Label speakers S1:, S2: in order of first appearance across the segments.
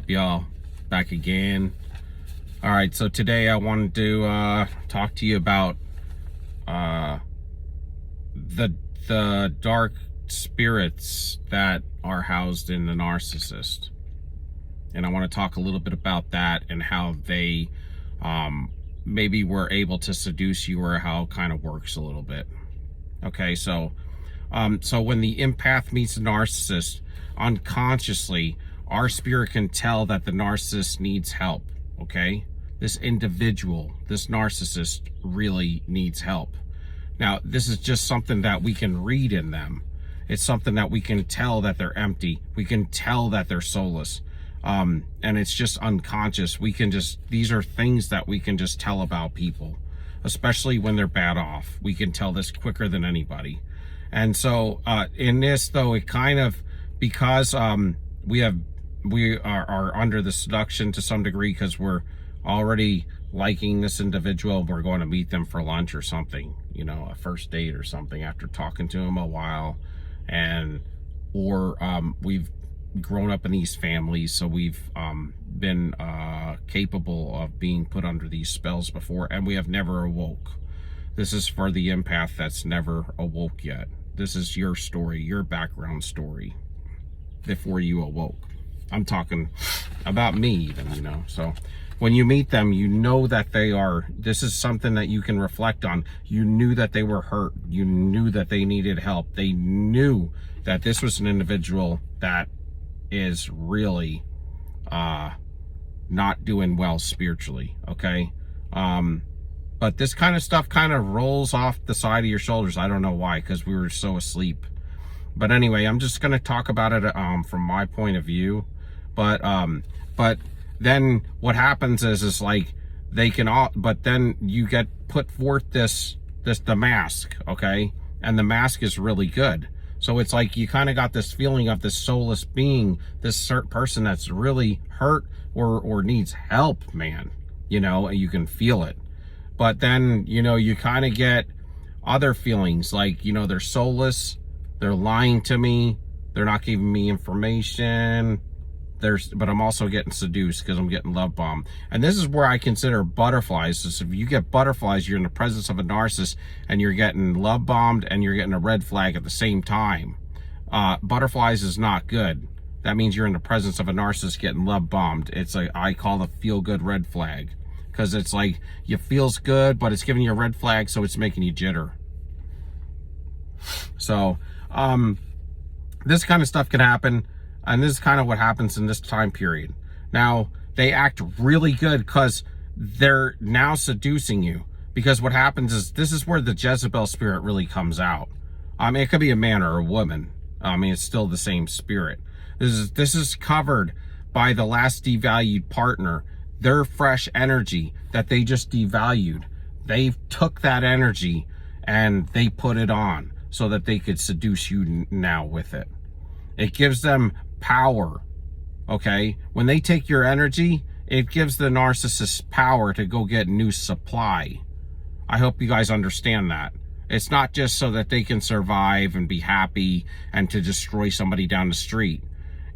S1: up, y'all? Back again. All right, so today I wanted to talk to you about the dark spirits that are housed in the narcissist. And I want to talk a little bit about that and how they maybe were able to seduce you, or how it kind of works a little bit. Okay, so when the empath meets the narcissist, unconsciously, our spirit can tell that the narcissist needs help, okay? This individual, this narcissist, really needs help. Now, this is just something that we can read in them. It's something that we can tell that they're empty. We can tell that they're soulless. And it's just unconscious. These are things that we can just tell about people, especially when they're bad off. We can tell this quicker than anybody. And so in this, though, it kind of, because we are under the seduction to some degree, because we're already liking this individual. We're going to meet them for lunch or something, you know, a first date or something, after talking to them a while, or we've grown up in these families, so we've been capable of being put under these spells before, and we have never awoke. This is for the empath that's never awoke yet. This is your story, your background story before you awoke. I'm talking about me even, you know. So when you meet them, you know that this is something that you can reflect on. You knew that they were hurt. You knew that they needed help. They knew that this was an individual that is really not doing well spiritually, okay? But this kind of stuff kind of rolls off the side of your shoulders. I don't know why, because we were so asleep. But anyway, I'm just going to talk about it from my point of view. But then what happens is like they can all, but then you get put forth the mask, okay? And the mask is really good. So it's like you kind of got this feeling of this soulless being, this certain person that's really hurt or needs help, man. You know, and you can feel it. But then, you know, you kind of get other feelings like, you know, they're soulless, they're lying to me, they're not giving me information. But I'm also getting seduced because I'm getting love bombed. And this is where I consider butterflies. So if you get butterflies, you're in the presence of a narcissist and you're getting love bombed and you're getting a red flag at the same time. Butterflies is not good. That means you're in the presence of a narcissist getting love bombed. It's I call the feel good red flag, because it's like you feels good, but it's giving you a red flag, so it's making you jitter. So this kind of stuff can happen. And this is kind of what happens in this time period. Now, they act really good because they're now seducing you. Because what happens is, this is where the Jezebel spirit really comes out. I mean, it could be a man or a woman. I mean, it's still the same spirit. This is covered by the last devalued partner. Their fresh energy that they just devalued. They took that energy and they put it on so that they could seduce you now with it. It gives them power, okay? When they take your energy, it gives the narcissist power to go get new supply. I hope you guys understand that. It's not just so that they can survive and be happy and to destroy somebody down the street.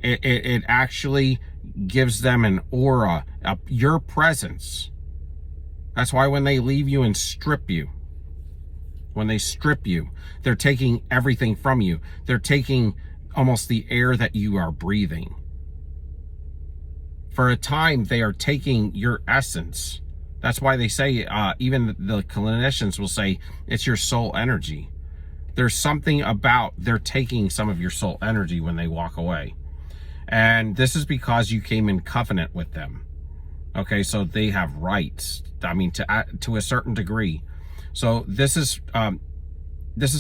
S1: It actually gives them an aura, your presence. That's why when they leave you and strip you, when they strip you, they're taking everything from you. They're taking almost the air that you are breathing. For a time, they are taking your essence. That's why they say, even the clinicians will say, it's your soul energy. There's something about they're taking some of your soul energy when they walk away. And this is because you came in covenant with them. Okay, so they have rights. I mean, to a certain degree. So this is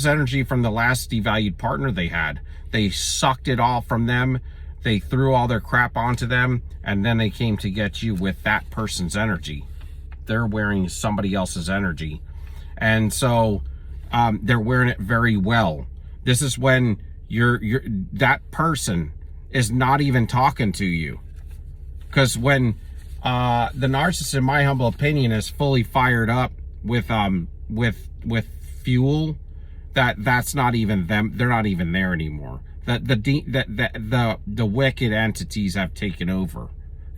S1: energy from the last devalued partner they had. They sucked it all from them. They threw all their crap onto them, and then they came to get you with that person's energy. They're wearing somebody else's energy. And so they're wearing it very well. This is when that person is not even talking to you. Because when the narcissist, in my humble opinion, is fully fired up with fuel, that's not even them. They're not even there anymore. The wicked entities have taken over.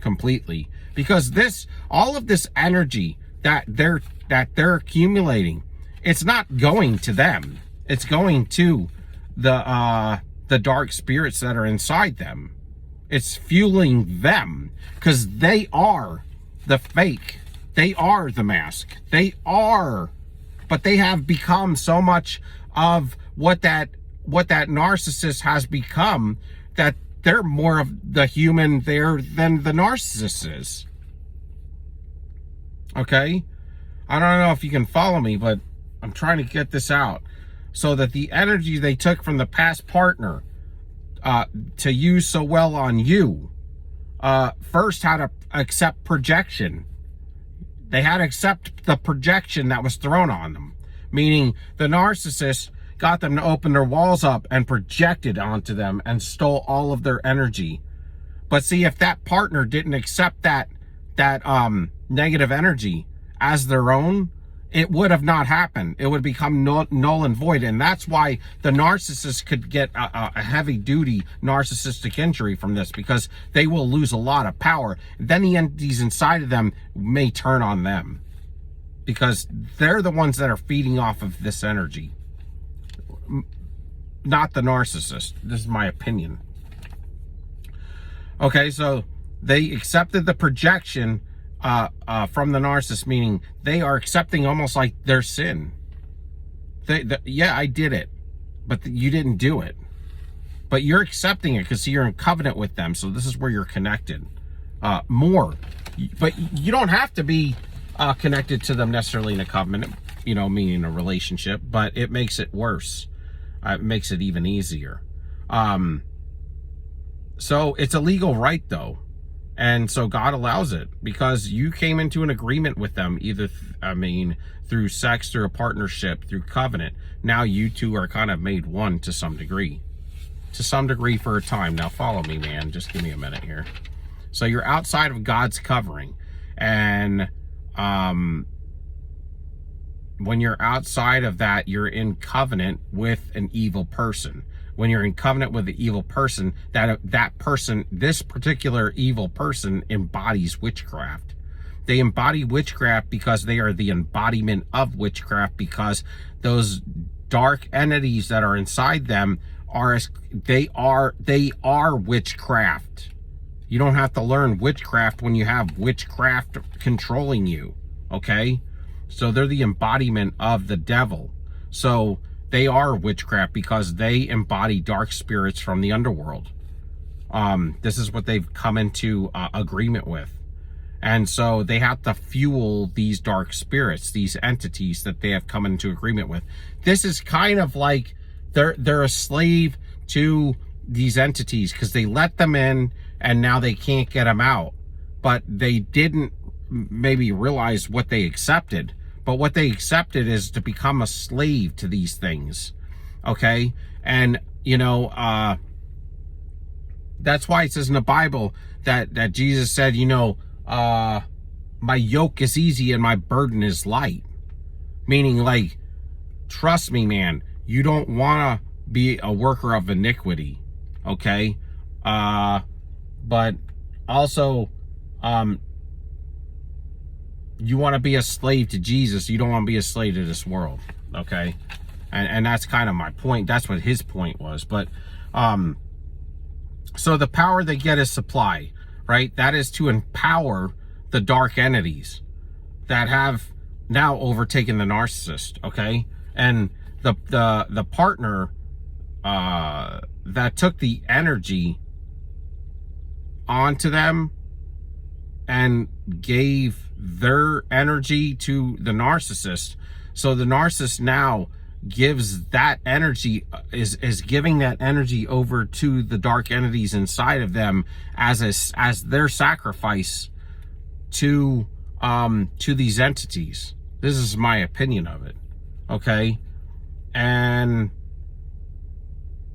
S1: completely, because all of this energy that they're accumulating, it's not going to them. It's going to the dark spirits that are inside them. It's fueling them, because they are the fake. They are the mask. But they have become so much of what that narcissist has become, that they're more of the human there than the narcissist is. Okay? I don't know if you can follow me, but I'm trying to get this out. So that the energy they took from the past partner to use so well on you, first had to accept projection. They had to accept the projection that was thrown on them. Meaning the narcissist got them to open their walls up and projected onto them and stole all of their energy. But see, if that partner didn't accept that negative energy as their own, it would have not happened. It would become null and void. And that's why the narcissist could get a heavy-duty narcissistic injury from this, because they will lose a lot of power. Then the entities inside of them may turn on them, because they're the ones that are feeding off of this energy, not the narcissist. This is my opinion. Okay, so they accepted the projection from the narcissist, meaning they are accepting almost like their sin. Yeah, I did it, but you didn't do it. But you're accepting it because you're in covenant with them. So this is where you're connected more. But you don't have to be connected to them necessarily in a covenant, meaning a relationship. But it makes it worse. It makes it even easier. So it's a legal right, though. And so God allows it because you came into an agreement with them, either, through sex, through a partnership, through covenant. Now you two are kind of made one to some degree. To some degree for a time. Now follow me, man. Just give me a minute here. So you're outside of God's covering. And when you're outside of that, you're in covenant with an evil person. When you're in covenant with the evil person, that person, this particular evil person, embodies witchcraft. They embody witchcraft because they are the embodiment of witchcraft, because those dark entities that are inside them are witchcraft. You don't have to learn witchcraft when you have witchcraft controlling you, okay? So they're the embodiment of the devil. So they are witchcraft because they embody dark spirits from the underworld. This is what they've come into agreement with. And so they have to fuel these dark spirits, these entities that they have come into agreement with. This is kind of like they're a slave to these entities because they let them in and now they can't get them out. But they didn't maybe realize what they accepted. But what they accepted is to become a slave to these things, okay? And, that's why it says in the Bible that Jesus said, my yoke is easy and my burden is light. Meaning, like, trust me, man, you don't want to be a worker of iniquity, okay? But also, you want to be a slave to Jesus. You don't want to be a slave to this world, okay? And that's kind of my point. That's what his point was. But so the power they get is supply, right? That is to empower the dark entities that have now overtaken the narcissist, okay? And the partner that took the energy onto them and gave their energy to the narcissist. So the narcissist now gives that energy, is giving that energy over to the dark entities inside of them as their sacrifice to these entities. This is my opinion of it, okay? And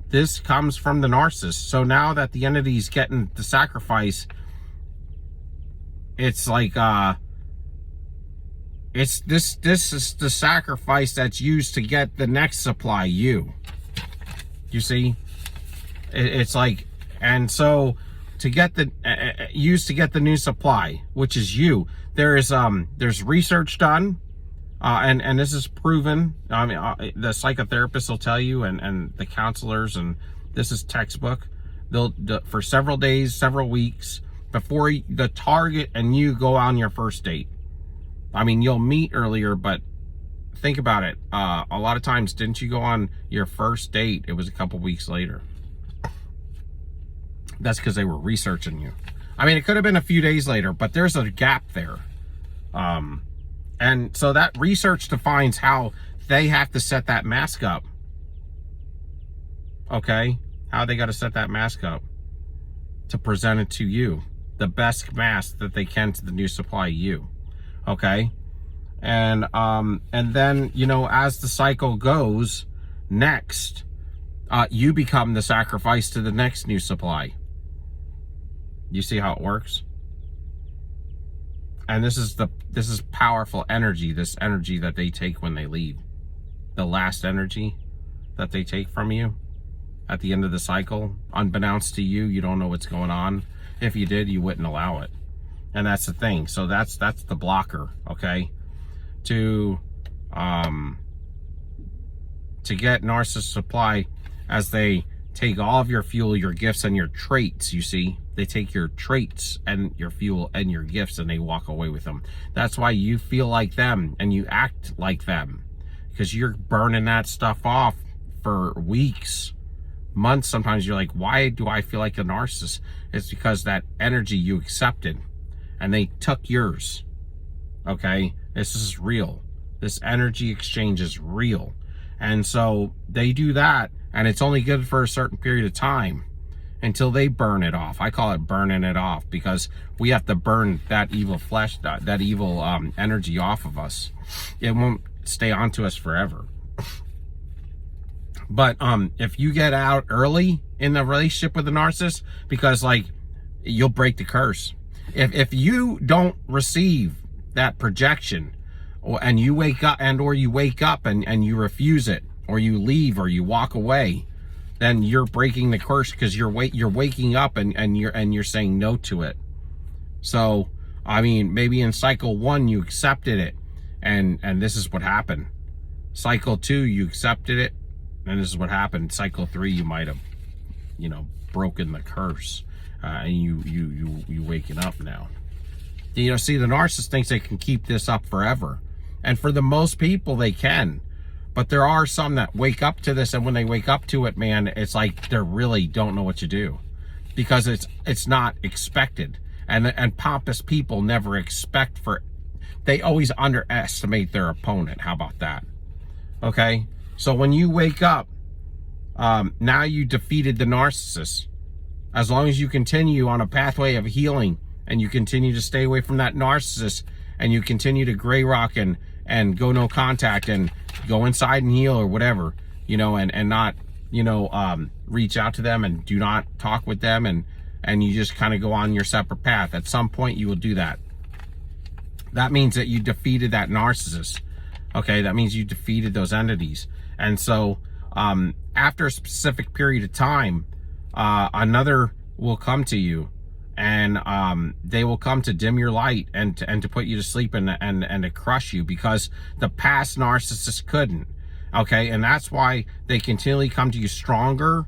S1: this comes from the narcissist. So now that the entity's getting the sacrifice, it's like this is the sacrifice that's used to get the next supply. You see, it's like, and so to get use to get the new supply, which is you. There's research done, and this is proven. I mean, the psychotherapists will tell you, and the counselors, and this is textbook. They'll for several days, several weeks before the target and you go on your first date. I mean, you'll meet earlier, but think about it. A lot of times, didn't you go on your first date? It was a couple weeks later. That's because they were researching you. I mean, it could have been a few days later, but there's a gap there. And so that research defines how they have to set that mask up. Okay? How they got to set that mask up to present it to you. The best mask that they can to the new supply, you. Okay? And then, you know, as the cycle goes, next, you become the sacrifice to the next new supply. You see how it works? And this is powerful energy, this energy that they take when they leave. The last energy that they take from you at the end of the cycle, unbeknownst to you, you don't know what's going on. If you did, you wouldn't allow it. And that's the thing. So that's the blocker, okay? To get narcissist supply, as they take all of your fuel, your gifts, and your traits, you see. They take your traits and your fuel and your gifts and they walk away with them. That's why you feel like them and you act like them. Because you're burning that stuff off for weeks, months. Sometimes you're like, why do I feel like a narcissist? It's because that energy you accepted and they took yours. Okay? This is real. This energy exchange is real. And so they do that, and it's only good for a certain period of time until they burn it off. I call it burning it off, because we have to burn that evil flesh, that evil energy off of us. It won't stay onto us forever. But if you get out early in the relationship with the narcissist, because like you'll break the curse. If you don't receive that projection, and you wake up, or you wake up and you refuse it, or you leave, or you walk away, then you're breaking the curse, because you're waking up and you're saying no to it. So I mean, maybe in cycle 1 you accepted it, and this is what happened. Cycle 2 you accepted it, and this is what happened. Cycle 3 you might have, you know, broken the curse, and you waking up now. You know, see, the narcissist thinks they can keep this up forever. And for the most people, they can. But there are some that wake up to this, and when they wake up to it, man, it's like they really don't know what to do. Because it's not expected. And pompous people never expect for... They always underestimate their opponent. How about that? Okay? So when you wake up, now you defeated the narcissist. As long as you continue on a pathway of healing, and you continue to stay away from that narcissist, and you continue to gray rock and go no contact and go inside and heal or whatever, you know, and not, you know, reach out to them and do not talk with them, and you just kind of go on your separate path. At some point you will do that. That means that you defeated that narcissist. Okay, that means you defeated those entities. And so after a specific period of time, another will come to you, and they will come to dim your light and to put you to sleep and to crush you, because the past narcissist couldn't. Okay, and that's why they continually come to you stronger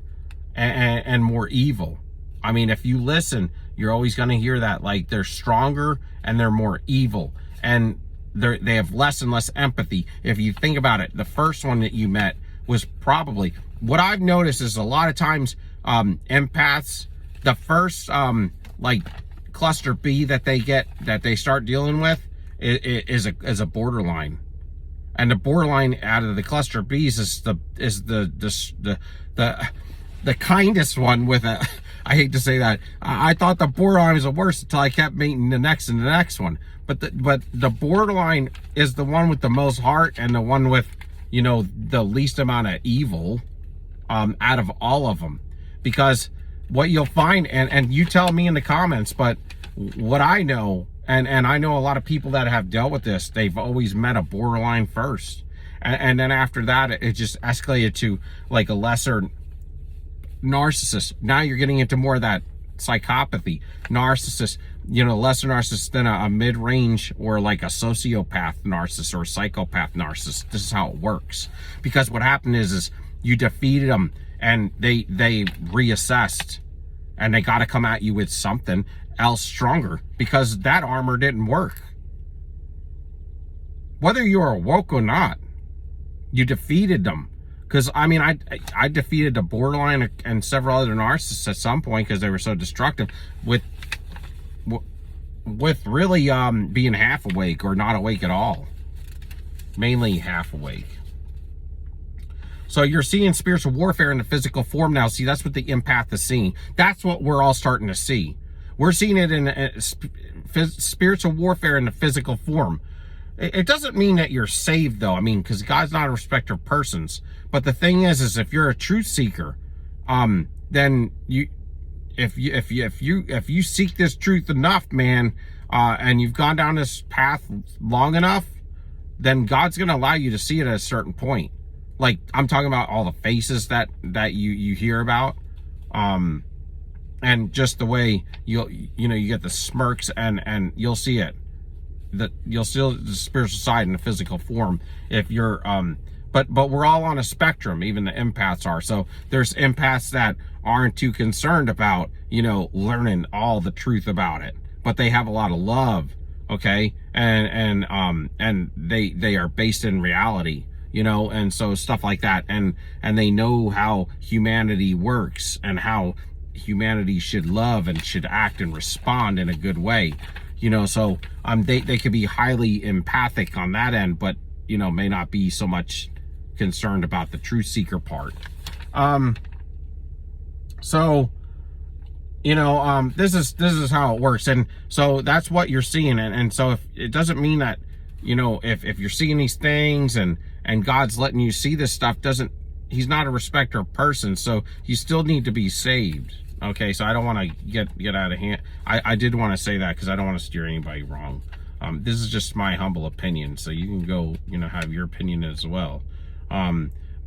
S1: and more evil. I mean, if you listen, you're always going to hear that, like, they're stronger and they're more evil, and they have less and less empathy. If you think about it, the first one that you met was probably, what I've noticed is a lot of times empaths, the first like cluster B that they start dealing with is a borderline, and the borderline out of the cluster B's is the kindest one with a, I hate to say that, I thought the borderline was the worst until I kept meeting the next and the next one, but the borderline is the one with the most heart, and the one with, you know, the least amount of evil out of all of them. Because what you'll find, and you tell me in the comments, but what I know, and I know a lot of people that have dealt with this, they've always met a borderline first, and then after that it just escalated to like a lesser narcissist. Now you're getting into more of that psychopathy, narcissist, lesser narcissist than a mid-range or like a sociopath narcissist or a psychopath narcissist. This is how it works. Because what happened is you defeated them and they reassessed and they got to come at you with something else stronger because that armor didn't work. Whether you are woke or not, you defeated them. Because, I mean, I defeated the borderline and several other narcissists at some point because they were so destructive with really being half awake or not awake at all. Mainly half awake. So you're seeing spiritual warfare in the physical form now. See, that's what the empath is seeing. That's what we're all starting to see. We're seeing it in spiritual warfare in the physical form. It doesn't mean that you're saved, though. I mean, because God's not a respecter of persons. But the thing is if you're a truth seeker, then if you seek this truth enough, man, and you've gone down this path long enough, then God's going to allow you to see it at a certain point. Like, I'm talking about all the faces that you hear about, and just the way you get the smirks and you'll see it. That you'll see the spiritual side in the physical form if you're but we're all on a spectrum. Even the empaths are. So there's empaths that aren't too concerned about learning all the truth about it, but they have a lot of love, okay, and they are based in reality, and so stuff like that, and they know how humanity works and how humanity should love and should act and respond in a good way. So they could be highly empathic on that end, but may not be so much concerned about the truth seeker part. This is how it works, and so that's what you're seeing, and so if it doesn't mean that if you're seeing these things and God's letting you see this stuff, he's not a respecter of persons, so you still need to be saved. Okay, so I don't want to get out of hand. I did want to say that because I don't want to steer anybody wrong. This is just my humble opinion, so you can go, have your opinion as well.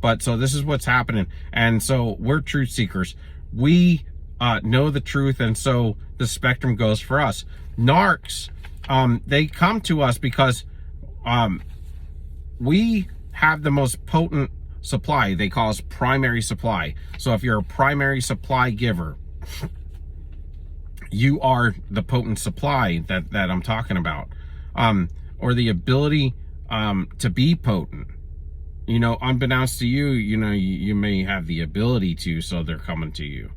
S1: But so this is what's happening, and so we're truth seekers. We know the truth, and so the spectrum goes for us. Narcs, they come to us because we have the most potent supply. They call us primary supply. So if you're a primary supply giver, you are the potent supply that I'm talking about, or the ability to be potent. Unbeknownst to you, you may have the ability to, so they're coming to you.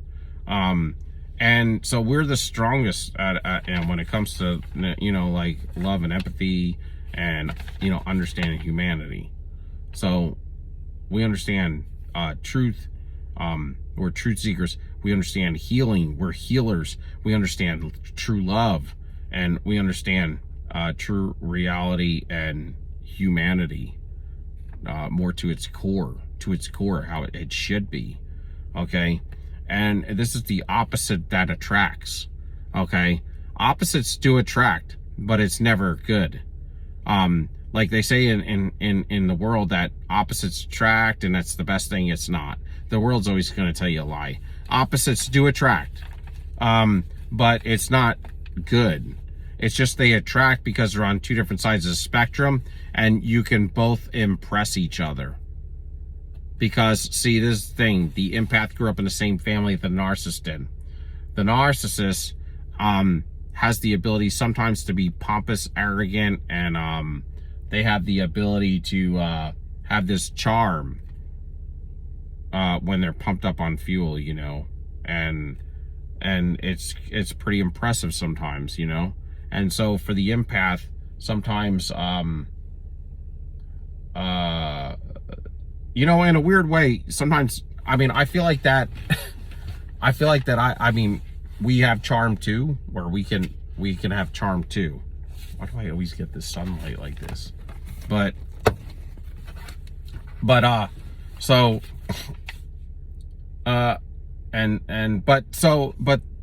S1: And so we're the strongest and when it comes to like love and empathy and understanding humanity. So we understand truth. We're truth seekers. We understand healing. We're healers. We understand true love, and we understand true reality and humanity more to its core, how it should be. Okay, and this is the opposite that attracts. Okay, opposites do attract, but it's never good. Like they say in the world that opposites attract and that's the best thing. It's not. The world's always going to tell you a lie. Opposites do attract, but it's not good. It's just they attract because they're on two different sides of the spectrum, and you can both impress each other. Because, see, this is the thing, the empath grew up in the same family that the narcissist did. The narcissist has the ability sometimes to be pompous, arrogant, and they have the ability to have this charm when they're pumped up on fuel, and it's pretty impressive sometimes, And so for the empath, sometimes in a weird way, sometimes, I feel like that we have charm too, where we can have charm too. Why do I always get this sunlight like this? But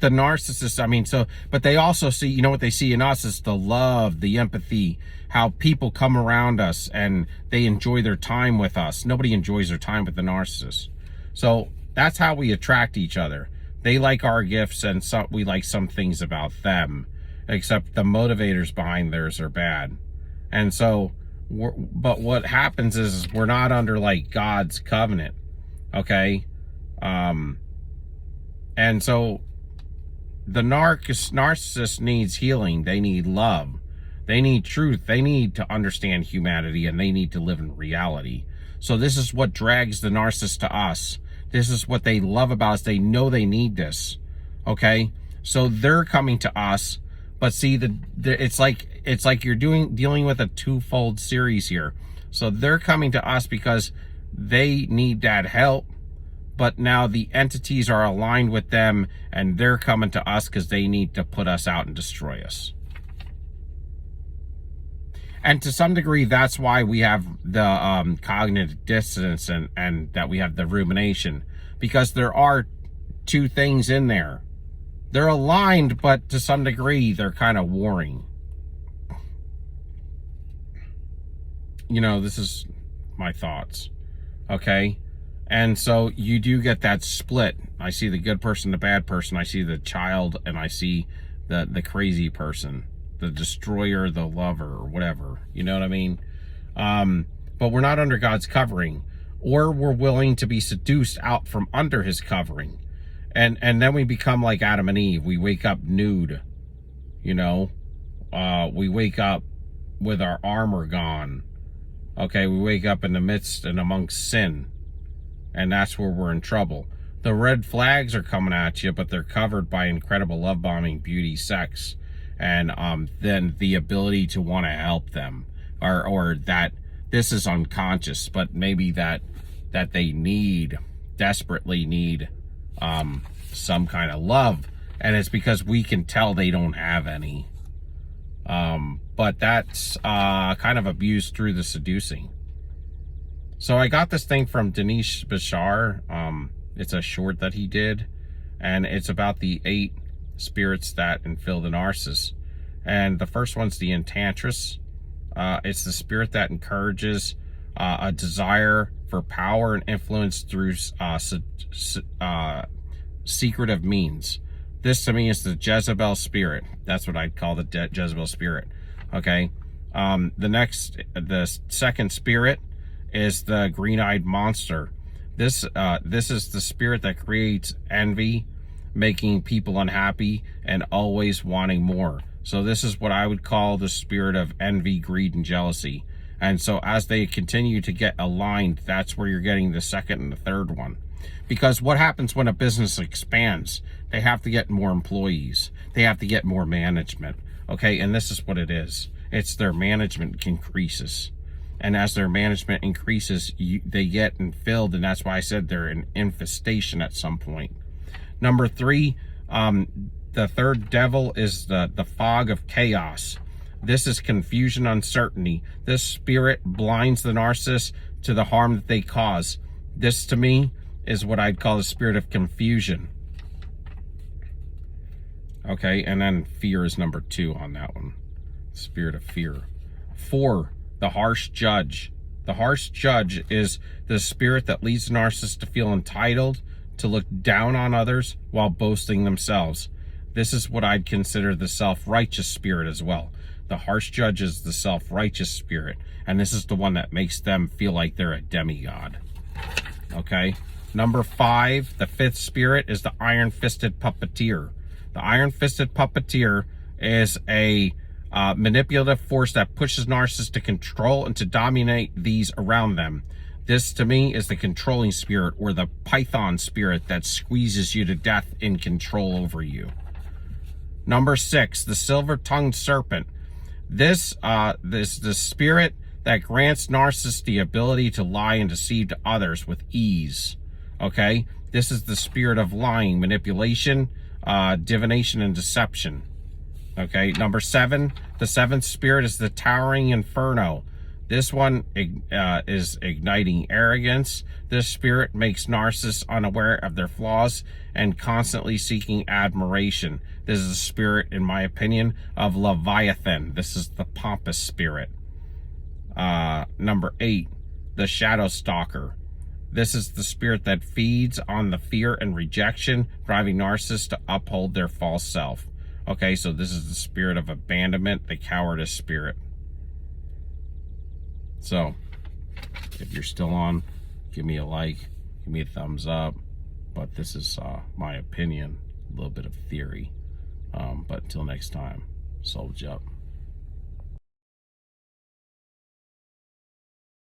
S1: the narcissist, but they also see, what they see in us is the love, the empathy, how people come around us and they enjoy their time with us. Nobody enjoys their time with the narcissist. So that's how we attract each other. They like our gifts, and we like some things about them, except the motivators behind theirs are bad. And so, but what happens is we're not under like God's covenant, okay? And so the narcissist needs healing. They need love. They need truth. They need to understand humanity, and they need to live in reality. So this is what drags the narcissist to us. This is what they love about us. They know they need this, okay? So they're coming to us, but see, it's like you're dealing with a twofold series here. So they're coming to us because they need that help, but now the entities are aligned with them, and they're coming to us because they need to put us out and destroy us. And to some degree, that's why we have the cognitive dissonance and that we have the rumination, because there are two things in there. They're aligned, but to some degree, they're kind of warring. You know, this is my thoughts, okay? And so you do get that split. I see the good person, the bad person. I see the child, and I see the crazy person, the destroyer, the lover, or whatever. You know what I mean? But we're not under God's covering, or we're willing to be seduced out from under his covering. And then we become like Adam and Eve. We wake up nude, you know? We wake up with our armor gone. Okay, we wake up in the midst and amongst sin. And that's where we're in trouble. The red flags are coming at you, but they're covered by incredible love bombing, beauty, sex, and then the ability to want to help them, or that this is unconscious, but maybe that they desperately need some kind of love, and it's because we can tell they don't have any. But that's kind of abused through the seducing. So I got this thing from Dinesh Bashar. It's a short that he did, and it's about the 8 spirits that infill the narcissist. And the first one's the enchantress. It's the spirit that encourages a desire for power and influence through secretive means. This to me is the Jezebel spirit. That's what I'd call the Jezebel spirit. Okay. The second spirit is the green-eyed monster. This is the spirit that creates envy, making people unhappy, and always wanting more. So this is what I would call the spirit of envy, greed, and jealousy. And so as they continue to get aligned, that's where you're getting the second and the third one. Because what happens when a business expands? They have to get more employees. They have to get more management. Okay, and this is what it is. It's their management increases. And as their management increases, they get infilled, and that's why I said they're an infestation at some point. Number 3, the third devil is the fog of chaos. This is confusion, uncertainty. This spirit blinds the narcissist to the harm that they cause. This, to me, is what I'd call the spirit of confusion. Okay, and then fear is number 2 on that one. Spirit of fear. 4, the harsh judge. The harsh judge is the spirit that leads the narcissist to feel entitled, to look down on others while boasting themselves. This is what I'd consider the self-righteous spirit as well. The harsh judge is the self-righteous spirit, and this is the one that makes them feel like they're a demigod. Okay? Number 5, the 5th spirit is the iron-fisted puppeteer. The iron-fisted puppeteer is a manipulative force that pushes narcissists to control and to dominate these around them. This, to me, is the controlling spirit, or the python spirit that squeezes you to death in control over you. Number 6, the silver-tongued serpent. This is the spirit that grants narcissists the ability to lie and deceive to others with ease. Okay? This is the spirit of lying, manipulation, divination, and deception. Okay, number 7, the 7th spirit is the towering inferno. This one is igniting arrogance. This spirit makes narcissists unaware of their flaws and constantly seeking admiration. This is the spirit, in my opinion, of Leviathan. This is the pompous spirit. Number 8, the shadow stalker. This is the spirit that feeds on the fear and rejection, driving narcissists to uphold their false self. Okay, so this is the spirit of abandonment, the cowardice spirit. So, if you're still on, give me a like, give me a thumbs up. But this is my opinion, a little bit of theory. But until next time, soldier up.